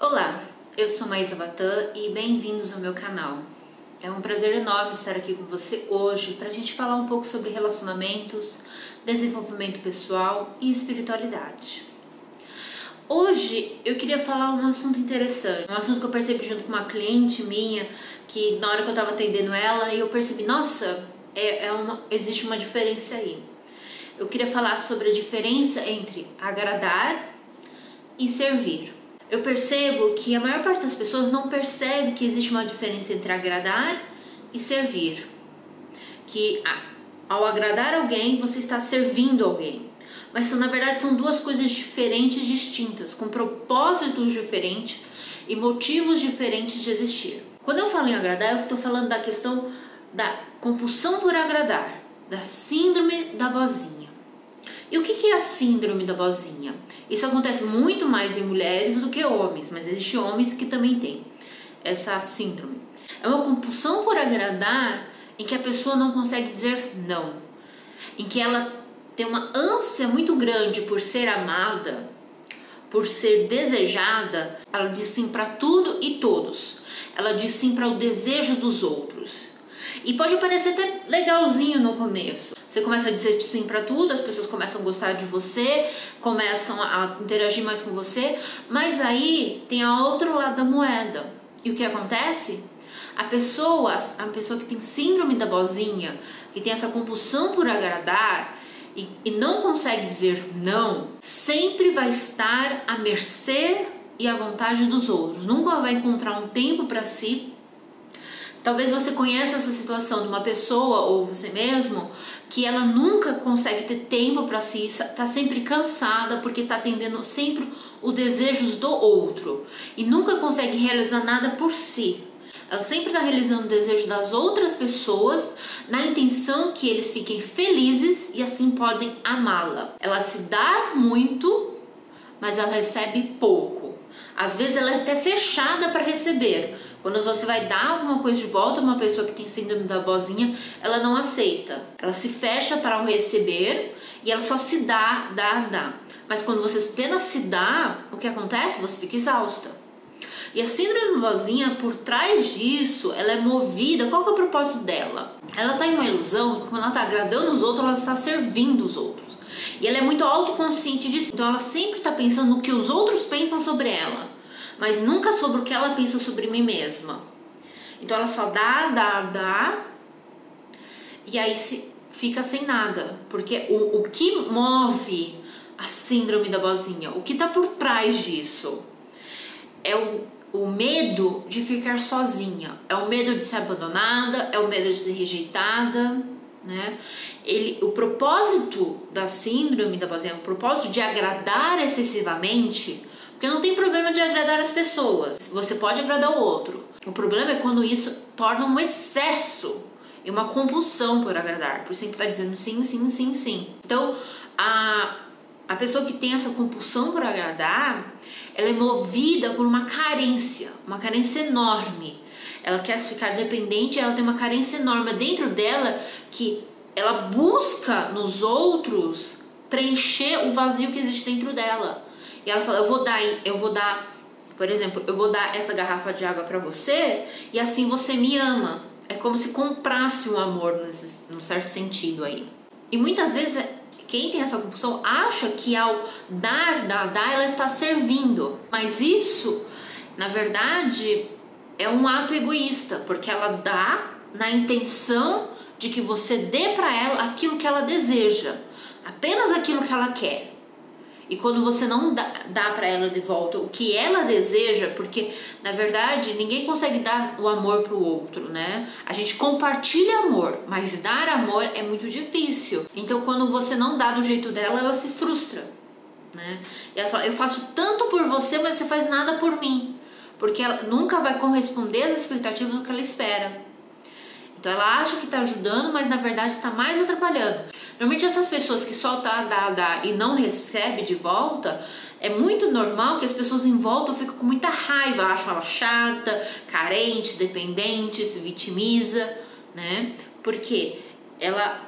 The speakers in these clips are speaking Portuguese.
Olá, eu sou Maísa Vatan e bem-vindos ao meu canal. É um prazer enorme estar aqui com você hoje para a gente falar um pouco sobre relacionamentos, desenvolvimento pessoal e espiritualidade. Hoje eu queria falar um assunto interessante, um assunto que eu percebi junto com uma cliente minha, que na hora que eu estava atendendo ela, eu percebi, nossa, existe uma diferença aí. Eu queria falar sobre a diferença entre agradar e servir. Eu percebo que a maior parte das pessoas não percebe que existe uma diferença entre agradar e servir. Que ao agradar alguém, você está servindo alguém. Mas na verdade são duas coisas diferentes, distintas, com propósitos diferentes e motivos diferentes de existir. Quando eu falo em agradar, eu estou falando da questão da compulsão por agradar, da síndrome da vozinha. E o que é a síndrome da vozinha? Isso acontece muito mais em mulheres do que homens, mas existem homens que também têm essa síndrome. É uma compulsão por agradar em que a pessoa não consegue dizer não, em que ela tem uma ânsia muito grande por ser amada, por ser desejada. Ela diz sim para tudo e todos. Ela diz sim para o desejo dos outros. E pode parecer até legalzinho no começo. Você começa a dizer sim para tudo, as pessoas começam a gostar de você, começam a interagir mais com você, mas aí tem a outro lado da moeda. E o que acontece? A pessoa que tem síndrome da vozinha, que tem essa compulsão por agradar e não consegue dizer não, sempre vai estar à mercê e à vontade dos outros. Nunca vai encontrar um tempo para si. Talvez você conheça essa situação de uma pessoa ou você mesmo que ela nunca consegue ter tempo para si, está sempre cansada porque está atendendo sempre os desejos do outro e nunca consegue realizar nada por si. Ela sempre está realizando o desejo das outras pessoas na intenção que eles fiquem felizes e assim podem amá-la. Ela se dá muito, mas ela recebe pouco. Às vezes ela é até fechada para receber. Quando você vai dar alguma coisa de volta a uma pessoa que tem síndrome da vozinha, ela não aceita. Ela se fecha para o receber e ela só se dá. Mas quando você apenas se dá, o que acontece? Você fica exausta. E a síndrome da vozinha, por trás disso, ela é movida. Qual que é o propósito dela? Ela está em uma ilusão que quando ela está agradando os outros, ela está servindo os outros. E ela é muito autoconsciente disso. Então ela sempre está pensando no que os outros pensam sobre ela, mas nunca sobre o que ela pensa sobre mim mesma. Então ela só dá, e aí fica sem nada. Porque o que move a síndrome da vozinha, o que está por trás disso, é o medo de ficar sozinha, é o medo de ser abandonada, é o medo de ser rejeitada, né? O propósito da síndrome da vozinha, o propósito de agradar excessivamente, porque não tem problema de agradar as pessoas, você pode agradar o outro. O problema é quando isso torna um excesso e uma compulsão por agradar, por sempre estar dizendo sim, sim, sim, sim. Então, a pessoa que tem essa compulsão por agradar, ela é movida por uma carência enorme. Ela quer ficar dependente, ela tem uma carência enorme dentro dela que ela busca nos outros preencher o vazio que existe dentro dela. E ela fala, eu vou dar, por exemplo, eu vou dar essa garrafa de água para você e assim você me ama. É como se comprasse um amor num certo sentido aí. E muitas vezes quem tem essa compulsão acha que ao dar, ela está servindo. Mas isso, na verdade, é um ato egoísta, porque ela dá na intenção de que você dê para ela aquilo que ela deseja, apenas aquilo que ela quer. E quando você não dá para ela de volta o que ela deseja, porque na verdade ninguém consegue dar o amor para o outro, né? A gente compartilha amor, mas dar amor é muito difícil. Então quando você não dá do jeito dela, ela se frustra, né? E ela fala, eu faço tanto por você, mas você faz nada por mim. Porque ela nunca vai corresponder às expectativas do que ela espera. Então ela acha que está ajudando, mas na verdade está mais atrapalhando. Normalmente essas pessoas que só dá e não recebe de volta, é muito normal que as pessoas em volta ficam com muita raiva, acham ela chata, carente, dependente, se vitimiza, né? Porque ela,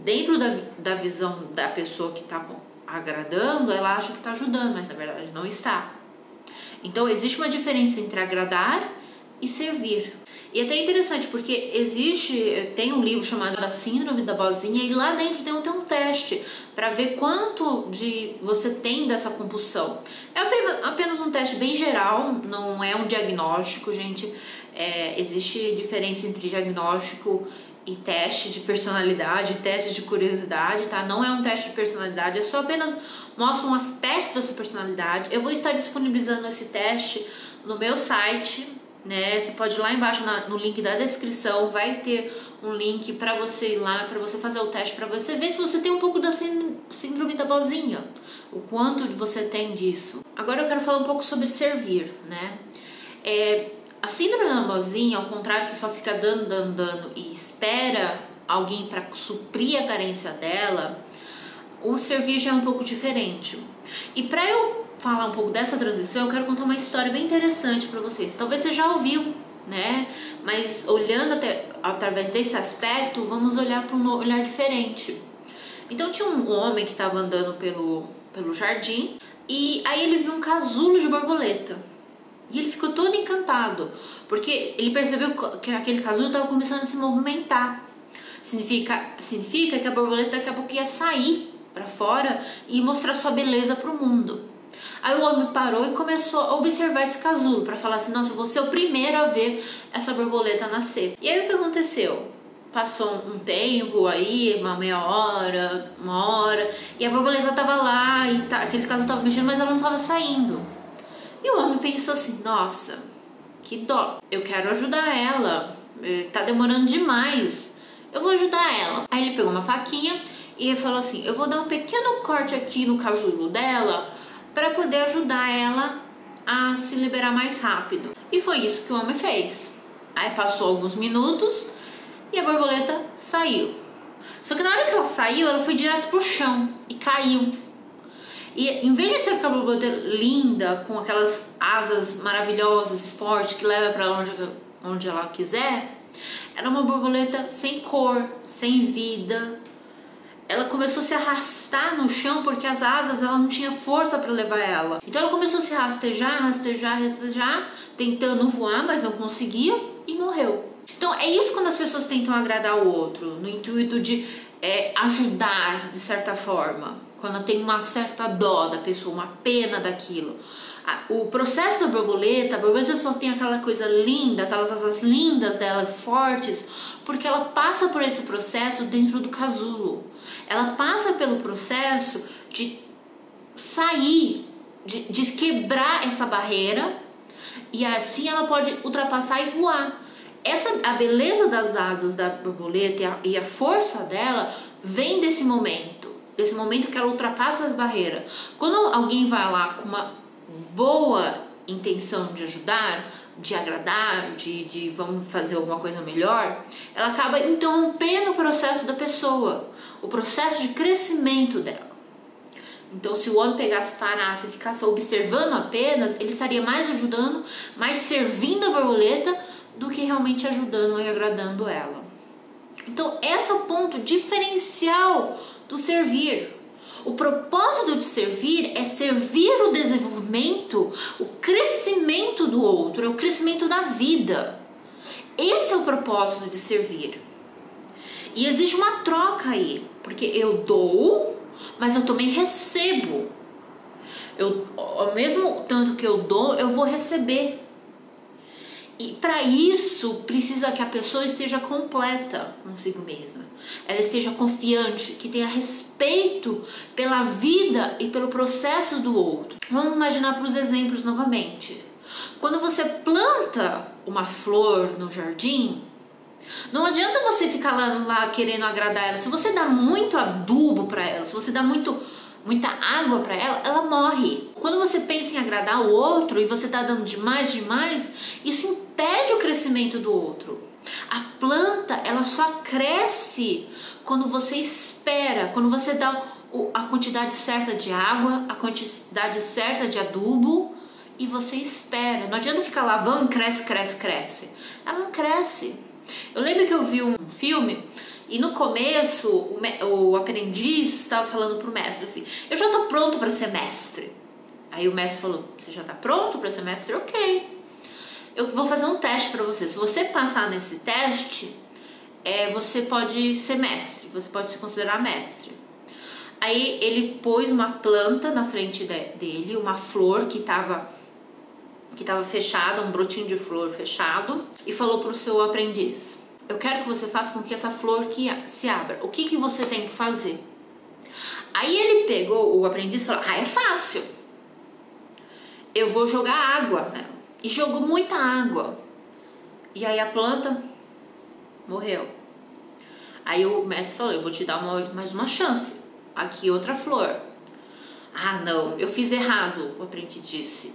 dentro da visão da pessoa que está agradando, ela acha que está ajudando, mas na verdade não está. Então existe uma diferença entre agradar e servir. E é até interessante porque tem um livro chamado A Síndrome da Boazinha, e lá dentro tem um teste para ver quanto de você tem dessa compulsão. É apenas um teste bem geral, não é um diagnóstico, gente. Existe diferença entre diagnóstico e teste de personalidade, teste de curiosidade, tá? Não é um teste de personalidade, é só apenas mostra um aspecto da sua personalidade. Eu vou estar disponibilizando esse teste no meu site, né? Você pode ir lá embaixo no link da descrição, vai ter um link para você ir lá, para você fazer o teste, para você ver se você tem um pouco da síndrome da boazinha, o quanto você tem disso. Agora eu quero falar um pouco sobre servir, né? A síndrome da boazinha, ao contrário que só fica dando e espera alguém para suprir a carência dela, o servir já é um pouco diferente. E para eu falar um pouco dessa transição, eu quero contar uma história bem interessante para vocês. Talvez você já ouviu, né? Mas olhando através desse aspecto, vamos olhar para um olhar diferente. Então tinha um homem que estava andando pelo jardim, e aí ele viu um casulo de borboleta. E ele ficou todo encantado, porque ele percebeu que aquele casulo estava começando a se movimentar. Significa que a borboleta daqui a pouco ia sair para fora e mostrar sua beleza para o mundo. Aí o homem parou e começou a observar esse casulo para falar assim: nossa, eu vou ser o primeiro a ver essa borboleta nascer. E aí o que aconteceu? Passou um tempo aí, uma meia hora, uma hora, e a borboleta estava lá, e aquele casulo estava mexendo, mas ela não estava saindo. E o homem pensou assim: nossa, que dó, eu quero ajudar ela, tá demorando demais, eu vou ajudar ela. Aí ele pegou uma faquinha e ele falou assim: eu vou dar um pequeno corte aqui no casulo dela para poder ajudar ela a se liberar mais rápido. E foi isso que o homem fez. Aí passou alguns minutos e a borboleta saiu. Só que na hora que ela saiu, ela foi direto pro chão e caiu. E em vez de ser aquela borboleta linda, com aquelas asas maravilhosas e fortes que leva para onde ela quiser, era uma borboleta sem cor, sem vida. Ela começou a se arrastar no chão porque as asas ela não tinha força para levar ela. Então ela começou a se rastejar, tentando voar, mas não conseguia e morreu. Então é isso quando as pessoas tentam agradar o outro, no intuito de ajudar de certa forma. Quando tem uma certa dó da pessoa, uma pena daquilo. O processo da borboleta, a borboleta só tem aquela coisa linda, aquelas asas lindas dela, fortes, porque ela passa por esse processo dentro do casulo. Ela passa pelo processo de sair, de quebrar essa barreira, e assim ela pode ultrapassar e voar. A beleza das asas da borboleta e a força dela vem desse momento que ela ultrapassa as barreiras. Quando alguém vai lá com uma boa intenção de ajudar, de agradar, de vamos fazer alguma coisa melhor, ela acaba interrompendo o processo da pessoa, o processo de crescimento dela. Então, se o homem parasse e ficasse observando apenas, ele estaria mais ajudando, mais servindo a borboleta do que realmente ajudando e agradando ela. Então, esse é o ponto diferencial do servir. O propósito de servir é servir o desenvolvimento, o crescimento do outro, é o crescimento da vida. Esse é o propósito de servir. E existe uma troca aí, porque eu dou, mas eu também recebo. Ao mesmo tanto que eu dou, eu vou receber. E para isso precisa que a pessoa esteja completa consigo mesma. Ela esteja confiante, que tenha respeito pela vida e pelo processo do outro. Vamos imaginar para os exemplos novamente. Quando você planta uma flor no jardim, não adianta você ficar lá querendo agradar ela. Se você dá muito adubo para ela, se você dá muita água para ela, ela morre. Quando você pensa em agradar o outro e você está dando demais, isso impede o crescimento do outro. A planta, ela só cresce quando você espera, quando você dá a quantidade certa de água, a quantidade certa de adubo e você espera. Não adianta ficar lavando, cresce. Ela não cresce. Eu lembro que eu vi um filme e no começo o aprendiz estava falando pro mestre assim: eu já tô pronto para ser mestre. Aí o mestre falou, você já tá pronto para ser mestre? Ok. Eu vou fazer um teste para você. Se você passar nesse teste, você pode ser mestre, você pode se considerar mestre. Aí ele pôs uma planta na frente dele, uma flor que estava fechada, um brotinho de flor fechado, e falou para o seu aprendiz, eu quero que você faça com que essa flor se abra. O que você tem que fazer? Aí ele pegou, o aprendiz, e falou, é fácil. Eu vou jogar água, né? E jogou muita água. E aí a planta morreu. Aí o mestre falou, eu vou te dar mais uma chance. Aqui outra flor. Não, eu fiz errado, o aprendiz disse.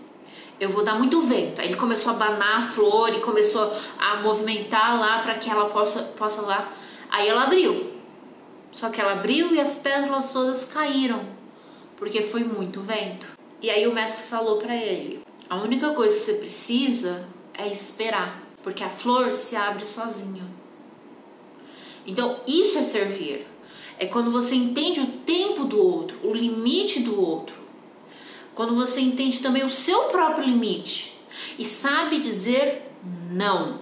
Eu vou dar muito vento. Aí ele começou a abanar a flor e começou a movimentar lá para que ela possa lá. Aí ela abriu. Só que ela abriu e as pétalas todas caíram, porque foi muito vento. E aí o mestre falou para ele, a única coisa que você precisa é esperar, porque a flor se abre sozinha. Então isso é servir. É quando você entende o tempo do outro, o limite do outro. Quando você entende também o seu próprio limite e sabe dizer não.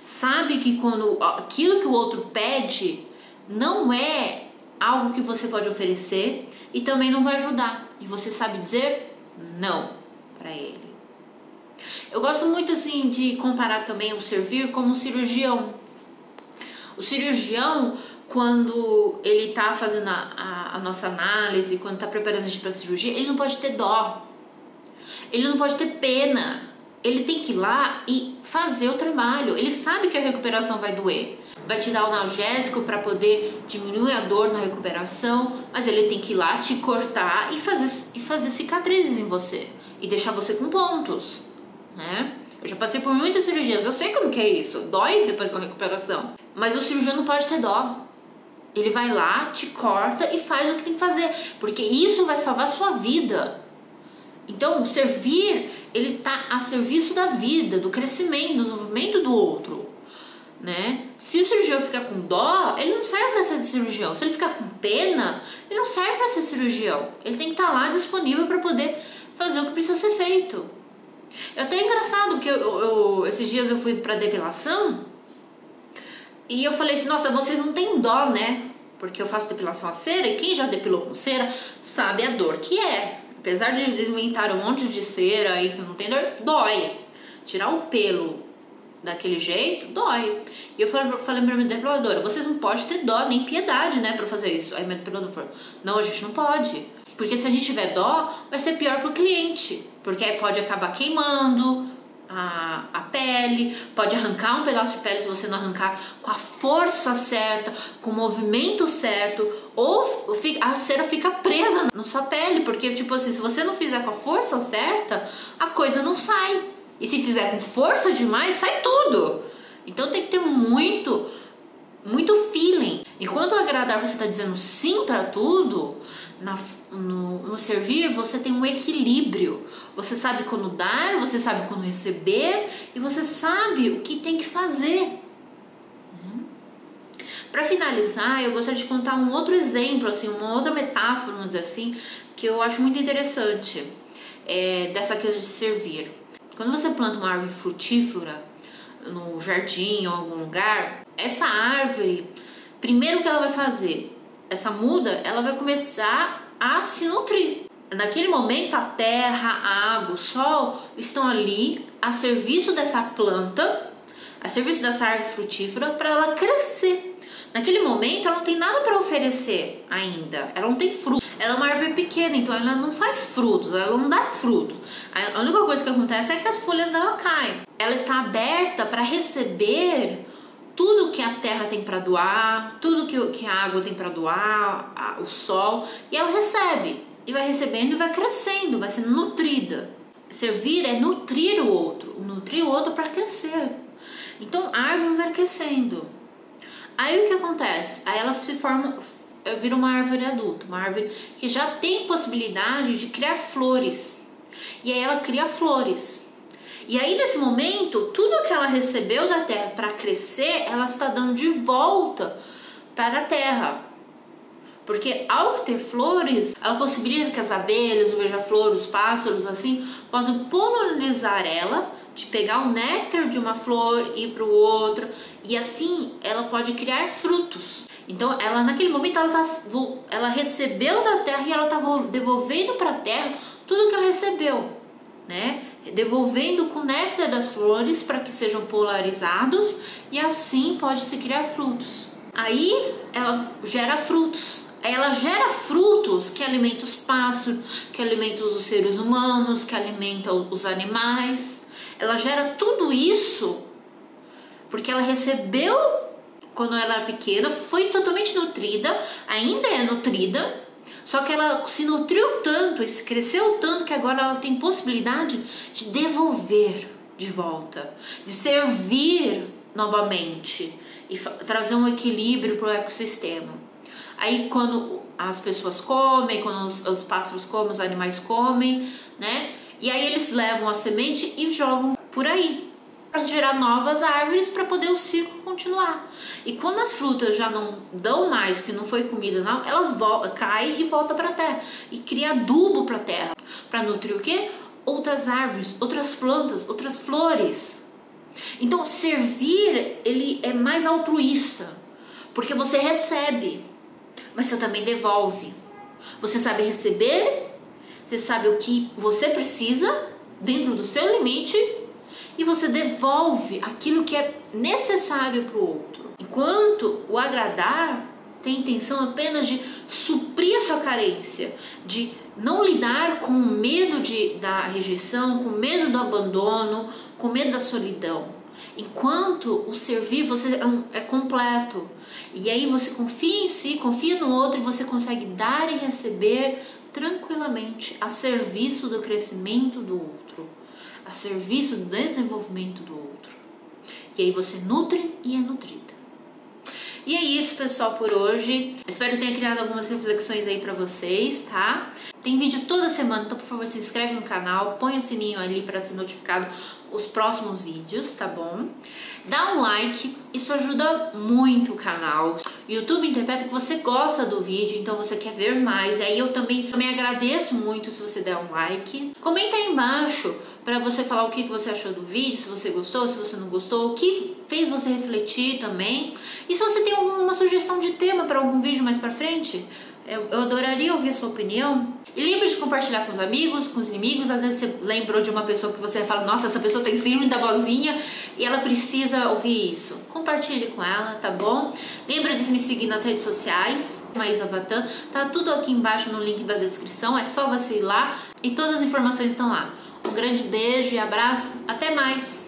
Sabe que quando aquilo que o outro pede não é algo que você pode oferecer e também não vai ajudar. E você sabe dizer não para ele. Eu gosto muito assim de comparar também o servir como um cirurgião. O cirurgião, quando ele está fazendo a nossa análise, quando está preparando a gente para a cirurgia, ele não pode ter dó, ele não pode ter pena, ele tem que ir lá e fazer o trabalho. Ele sabe que a recuperação vai doer, vai te dar o analgésico para poder diminuir a dor na recuperação, mas ele tem que ir lá te cortar e fazer cicatrizes em você e deixar você com pontos, né? Eu já passei por muitas cirurgias, eu sei como que é isso, dói depois da recuperação, mas o cirurgião não pode ter dó. Ele vai lá, te corta e faz o que tem que fazer, porque isso vai salvar a sua vida. Então, o servir, ele está a serviço da vida, do crescimento, do desenvolvimento do outro, né? Se o cirurgião ficar com dó, ele não serve para ser cirurgião. Se ele ficar com pena, ele não serve para ser cirurgião. Ele tem que estar lá disponível para poder fazer o que precisa ser feito. É até engraçado, porque esses dias eu fui para depilação e eu falei assim, nossa, vocês não têm dó, né? Porque eu faço depilação a cera e quem já depilou com cera sabe a dor que é. Apesar de desmentar um monte de cera aí que não tem dor, dói. Tirar o pelo daquele jeito, dói. E eu falei pra minha depiladora, vocês não podem ter dó, nem piedade, né, pra fazer isso. Aí minha depiladora falou, não, a gente não pode. Porque se a gente tiver dó, vai ser pior pro cliente. Porque aí pode acabar queimando a pele, pode arrancar um pedaço de pele se você não arrancar com a força certa, com o movimento certo, ou a cera fica presa na sua pele, porque tipo assim, se você não fizer com a força certa, a coisa não sai, e se fizer com força demais, sai tudo. Então tem que ter muito feeling. Enquanto agradar você está dizendo sim para tudo, no servir você tem um equilíbrio. Você sabe quando dar, você sabe quando receber e você sabe o que tem que fazer. Para finalizar, eu gostaria de contar um outro exemplo, assim, uma outra metáfora, vamos dizer assim, que eu acho muito interessante dessa coisa de servir. Quando você planta uma árvore frutífera no jardim ou em algum lugar, essa árvore, primeiro que ela vai fazer, essa muda, ela vai começar a se nutrir. Naquele momento a terra, a água, o sol estão ali a serviço dessa planta, a serviço dessa árvore frutífera para ela crescer. Naquele momento ela não tem nada para oferecer ainda, ela não tem fruto. Ela é uma árvore pequena, então ela não faz frutos, ela não dá fruto. A única coisa que acontece é que as folhas dela caem. Ela está aberta para receber tudo que a terra tem para doar, tudo que a água tem para doar, o sol, e ela recebe. E vai recebendo e vai crescendo, vai sendo nutrida. Servir é nutrir o outro para crescer. Então a árvore vai crescendo. Aí o que acontece? Aí ela vira uma árvore adulta, uma árvore que já tem possibilidade de criar flores. E aí ela cria flores. E aí nesse momento, tudo que ela recebeu da terra para crescer, ela está dando de volta para a terra. Porque ao ter flores, ela possibilita que as abelhas, o beija-flor, os pássaros assim, possam polinizar ela, de pegar o néctar de uma flor e ir para o outro, e assim ela pode criar frutos. Então ela naquele momento ela recebeu da terra e ela está devolvendo para a terra tudo que ela recebeu, né? Devolvendo com o néctar das flores para que sejam polarizados e assim pode se criar frutos. Aí ela gera frutos. Ela gera frutos que alimentam os pássaros, que alimentam os seres humanos, que alimentam os animais. Ela gera tudo isso porque ela recebeu quando ela era pequena, foi totalmente nutrida, ainda é nutrida, só que ela se nutriu tanto e cresceu tanto que agora ela tem possibilidade de devolver de volta, de servir novamente e trazer um equilíbrio para o ecossistema. Aí quando as pessoas comem, quando os pássaros comem, os animais comem, né? E aí eles levam a semente e jogam por aí para gerar novas árvores para poder o ciclo continuar. E quando as frutas já não dão mais, que não foi comida não, elas caem e voltam para a terra e cria adubo para a terra, para nutrir o quê? Outras árvores, outras plantas, outras flores. Então servir, ele é mais altruísta, porque você recebe, mas você também devolve. Você sabe receber, você sabe o que você precisa dentro do seu limite e você devolve aquilo que é necessário para o outro. Enquanto o agradar tem a intenção apenas de suprir a sua carência, de não lidar com o medo da rejeição, com o medo do abandono, com o medo da solidão. Enquanto o servir, você é completo. E aí você confia em si, confia no outro e você consegue dar e receber tranquilamente a serviço do crescimento do outro, a serviço do desenvolvimento do outro. E aí você nutre e é nutrida. E é isso, pessoal, por hoje. Espero que tenha criado algumas reflexões aí pra vocês, tá? Tem vídeo toda semana, então por favor se inscreve no canal, põe o sininho ali para ser notificado os próximos vídeos, tá bom? Dá um like, isso ajuda muito o canal. O YouTube interpreta que você gosta do vídeo, então você quer ver mais. E aí eu também agradeço muito se você der um like. Comenta aí embaixo para você falar o que você achou do vídeo, se você gostou, se você não gostou, o que fez você refletir também. E se você tem alguma sugestão de tema para algum vídeo mais pra frente, eu adoraria ouvir a sua opinião. E lembre de compartilhar com os amigos, com os inimigos. Às vezes você lembrou de uma pessoa que você fala, nossa, essa pessoa tem síndrome da vozinha e ela precisa ouvir isso. Compartilhe com ela, tá bom? Lembra de me seguir nas redes sociais, Maísa Vatan. Tá tudo aqui embaixo no link da descrição, é só você ir lá e todas as informações estão lá. Um grande beijo e abraço, até mais!